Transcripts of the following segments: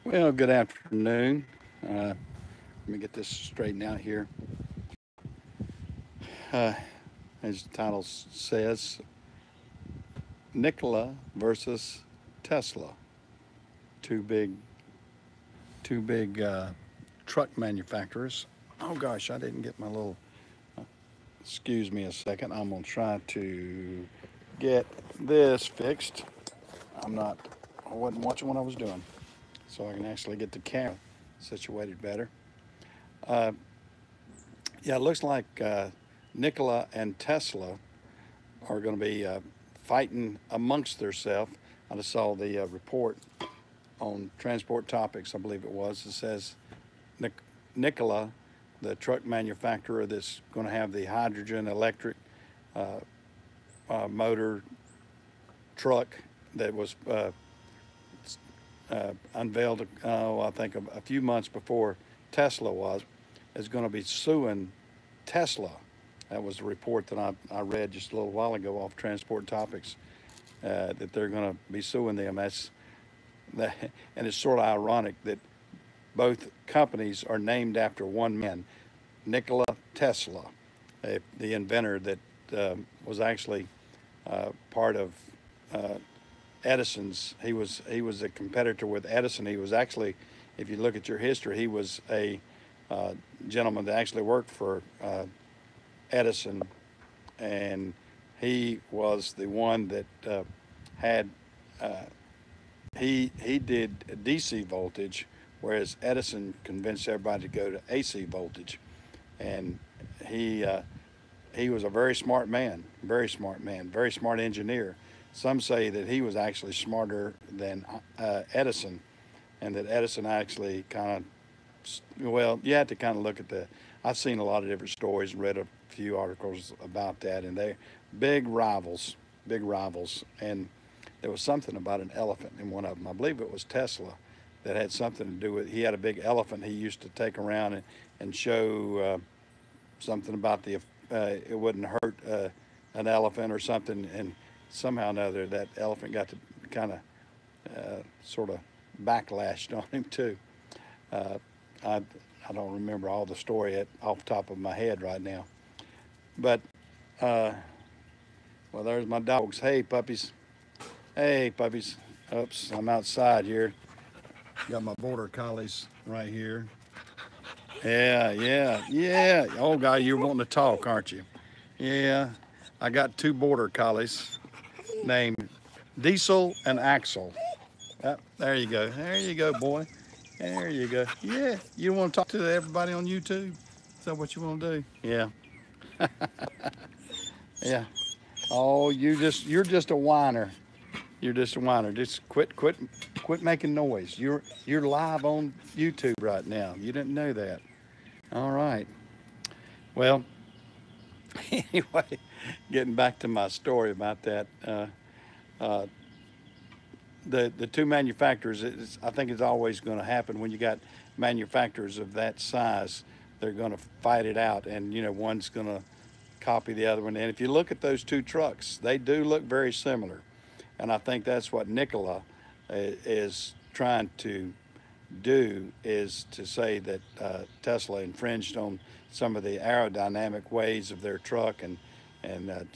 Well, good afternoon. Let me get this straightened out here. Uh, as the title says, Nikola versus Tesla. Two big, two big truck manufacturers. Oh gosh, I didn't get my little. Excuse me a second. I'm gonna try to get this fixed. I'm not. I wasn't watching what I was doing, so I can actually get the camera situated better. Uh, yeah, it looks like Nikola and Tesla are going to be fighting amongst themselves. I just saw the report on Transport Topics, I believe it was. It says Nikola, the truck manufacturer that's going to have the hydrogen electric uh, motor truck that was unveiled, I think, a few months before Tesla was, is going to be suing Tesla. That was the report that I read just a little while ago off Transport Topics, that they're going to be suing them. That, and it's sort of ironic that both companies are named after one man, Nikola Tesla, the inventor that was actually part of uh, Edison's. He was a competitor with Edison. He was actually, if you look at your history, he was a gentleman that actually worked for Edison, and he was the one that had uh, he did DC voltage, whereas Edison convinced everybody to go to AC voltage, and he uh, he was a very smart man, very smart man, very smart engineer. Some say that he was actually smarter than Edison, and that Edison actually kind of, well, you have to kind of look at the. I've seen a lot of different stories and read a few articles about that, and they're big rivals, big rivals. And there was something about an elephant in one of them. I believe it was Tesla that had something to do with. He had a big elephant he used to take around and show something about the. It wouldn't hurt an elephant or something, and somehow or another that elephant got to kind of sort of backlashed on him too. Uh, I I don't remember all the story off the top of my head right now, but uh, well, there's my dogs. Hey puppies, hey puppies. Oops, I'm outside here. Got my border collies right here. Yeah, yeah, yeah. Oh God, you're wanting to talk, aren't you? Yeah, I got two border collies named Diesel and Axel. There you go. There you go, boy. There you go. Yeah, you want to talk to everybody on YouTube? Is that what you want to do? Yeah, yeah. Oh, you're just a whiner. You're just a whiner. Just quit making noise. You're live on YouTube right now. You didn't know that. All right. Well, anyway, getting back to my story about that. Uh, the two manufacturers, I think it's always going to happen when you got manufacturers of that size. They're going to fight it out, and one's going to copy the other one. And if you look at those two trucks, they do look very similar, and I think that's what Nikola is trying to do, is to say that Tesla infringed on some of the aerodynamic ways of their truck, and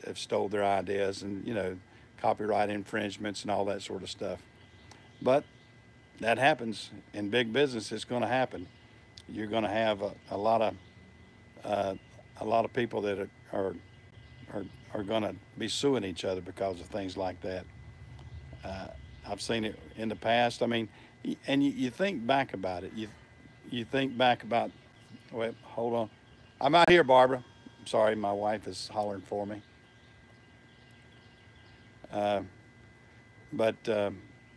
have stole their ideas, and copyright infringements and all that sort of stuff. But that happens in big business. It's going to happen. You're going to have uh, a lot of people that are, are going to be suing each other because of things like that. Uh, I've seen it in the past. I mean, and you think back about it. You think back about. Wait, hold on. I'm out here, Barbara. I'm sorry, my wife is hollering for me. Uh, but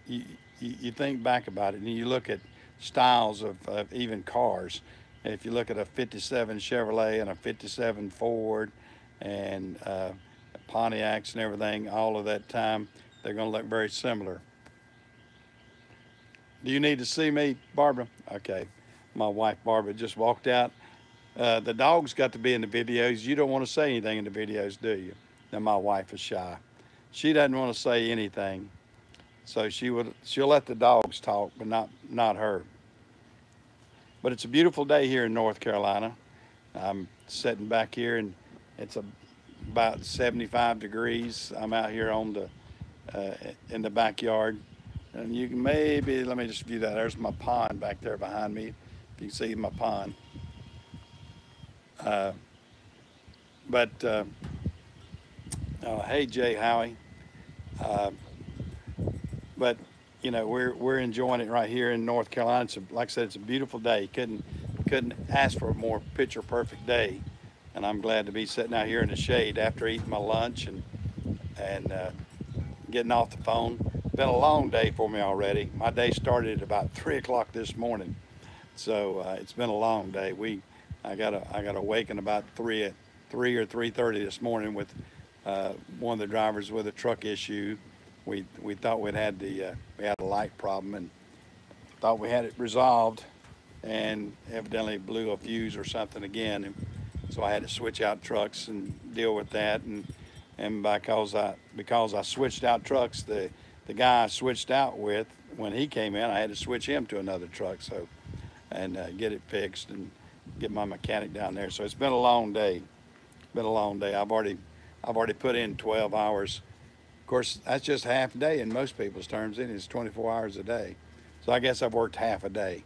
you, you think back about it and you look at styles of even cars. If you look at a 57 Chevrolet and a 57 Ford and Pontiacs and everything, all of that time, they're going to look very similar. Do you need to see me, Barbara? Okay. My wife, Barbara, just walked out. The dogs got to be in the videos. You don't want to say anything in the videos, do you? Now, my wife is shy. She doesn't want to say anything. So she'll let the dogs talk, but not her. But it's a beautiful day here in North Carolina. I'm sitting back here, and it's about 75 degrees. I'm out here on the in the backyard, and you can maybe let me just view that. There's my pond back there behind me. If you can see my pond. Uh, but hey, Jay Howie. Uh, but we're enjoying it right here in North Carolina. Like I said, it's a beautiful day. Couldn't ask for a more picture perfect day, and I'm glad to be sitting out here in the shade after eating my lunch and getting off the phone. Been a long day for me already. My day started at about 3 o'clock this morning, so it's been a long day. I got awakened about 3 or 3:30 this morning with one of the drivers with a truck issue. We thought we had a light problem and thought we had it resolved, and evidently blew a fuse or something again. And so I had to switch out trucks and deal with that. And because I switched out trucks, the guy I switched out with, when he came in, I had to switch him to another truck. So and get it fixed and get my mechanic down there. So it's been a long day. Been a long day. I've already put in 12 hours. Of course, that's just half a day in most people's terms. It is 24 hours a day. So I guess I've worked half a day.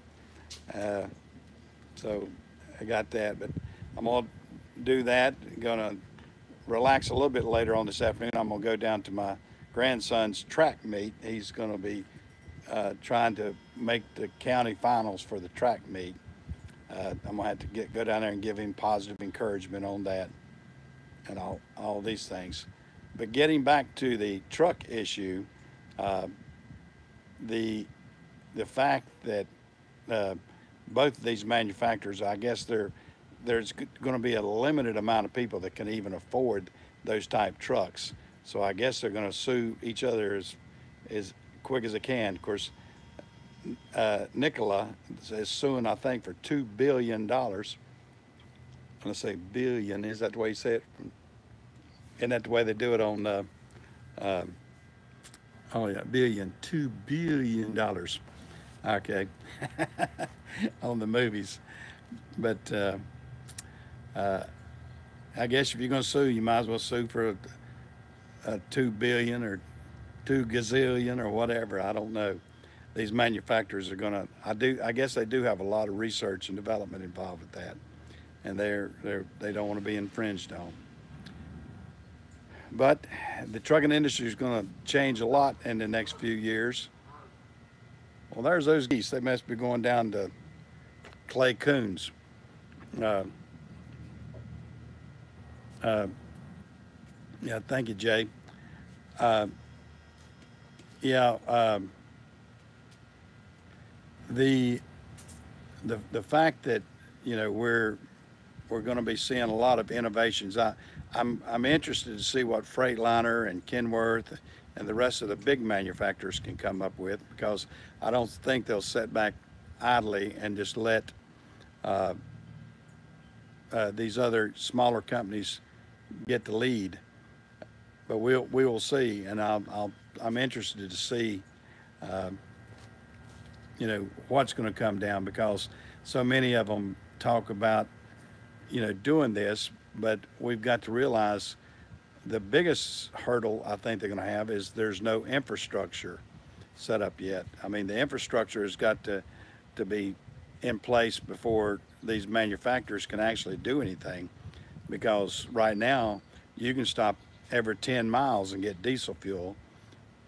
So I got that, but I'm gonna do that. Gonna relax a little bit later on this afternoon. I'm gonna go down to my grandson's track meet. He's gonna be trying to make the county finals for the track meet. I'm gonna have to go down there and give him positive encouragement on that and all these things. But getting back to the truck issue, uh, the fact that both of these manufacturers, I guess there's going to be a limited amount of people that can even afford those type trucks. So I guess they're going to sue each other as quick as they can. Of course, Nikola is suing, I think, for $2 billion. I'm going to say billion. Is that the way you say it? Isn't that the way they do it on, oh yeah, billion, $2 billion. Okay. On the movies. But I guess if you're going to sue, you might as well sue for a 2 billion or 2 gazillion or whatever. I don't know. These manufacturers are going to, I guess they do have a lot of research and development involved with that. And they don't want to be infringed on. But the trucking industry is going to change a lot in the next few years. Well, there's those geese. They must be going down to Clay Coons. Uh, yeah, thank you, Jay. Uh, yeah, the fact that we're going to be seeing a lot of innovations. I'm interested to see what Freightliner and Kenworth and the rest of the big manufacturers can come up with, because I don't think they'll sit back idly and just let these other smaller companies get the lead. But we will see, and I'm interested to see what's going to come down, because so many of them talk about doing this, but we've got to realize the biggest hurdle I think they're going to have is there's no infrastructure set up yet. I mean, the infrastructure has got to be in place before these manufacturers can actually do anything, because right now you can stop every 10 miles and get diesel fuel,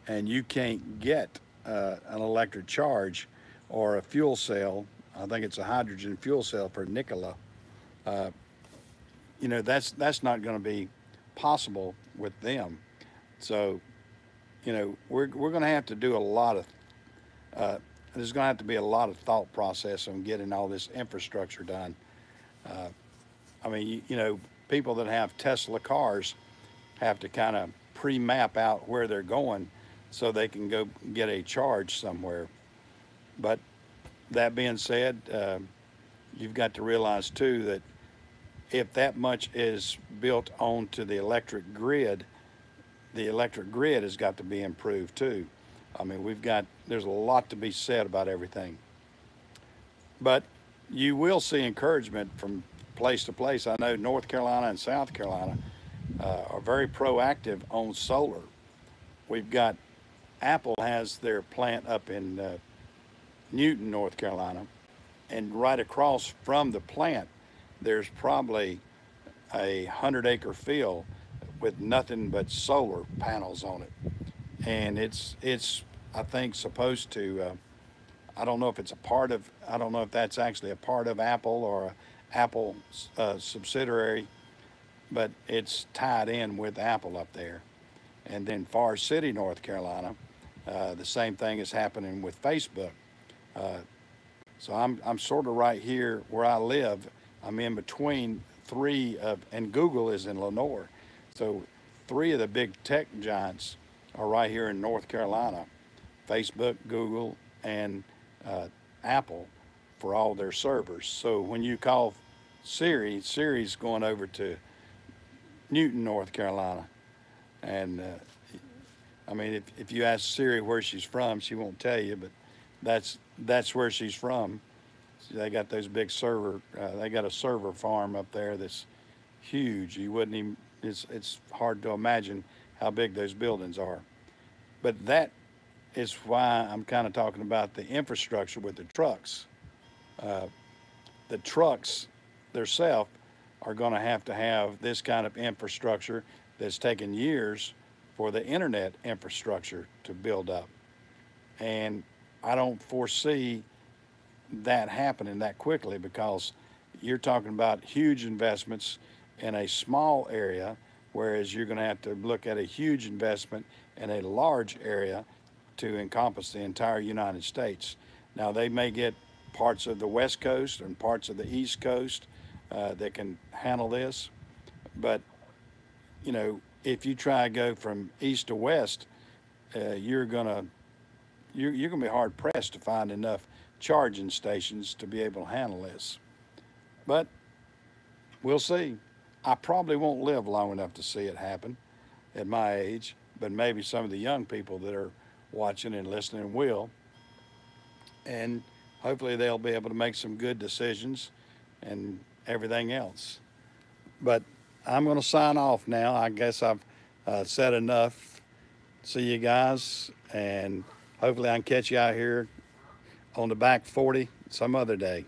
and you can't get an electric charge or a fuel cell. I think it's a hydrogen fuel cell for Nikola. That's not going to be possible with them. So, we're going to have to do a lot of, there's going to have to be a lot of thought process on getting all this infrastructure done. I mean, people that have Tesla cars have to kind of pre-map out where they're going so they can go get a charge somewhere. But that being said, you've got to realize too that if that much is built onto the electric grid has got to be improved too. I mean, there's a lot to be said about everything. But you will see encouragement from place to place. I know North Carolina and South Carolina are very proactive on solar. We've got Apple has their plant up in Newton, North Carolina, and right across from the plant, there's probably 100-acre field with nothing but solar panels on it, and it's I think supposed to. I don't know if it's a part of. I don't know if that's actually a part of Apple or a Apple subsidiary, but it's tied in with Apple up there. And then Forest City, North Carolina, the same thing is happening with Facebook. Uh, so I'm sort of right here where I live. I'm in between and Google is in Lenore. So three of the big tech giants are right here in North Carolina: Facebook, Google, and Apple for all their servers. So when you call Siri's going over to Newton, North Carolina. And I mean, if you ask Siri where she's from, she won't tell you, but that's where she's from. They got those big server. They got a server farm up there that's huge. You wouldn't even. It's hard to imagine how big those buildings are. But that is why I'm kind of talking about the infrastructure with the trucks. Uh, the trucks themselves are going to have this kind of infrastructure that's taken years for the internet infrastructure to build up. And I don't foresee that happening that quickly because you're talking about huge investments in a small area, whereas you're going to have to look at a huge investment in a large area to encompass the entire United States. Now, they may get parts of the West Coast and parts of the East Coast that can handle this, but you know, if you try to go from east to west, you're gonna be hard pressed to find enough charging stations to be able to handle this. But we'll see. I probably won't live long enough to see it happen at my age, but maybe some of the young people that are watching and listening will, and hopefully they'll be able to make some good decisions and everything else. But I'm going to sign off now. I guess I've said enough. See you guys, and hopefully I can catch you out here on the back 40 some other day.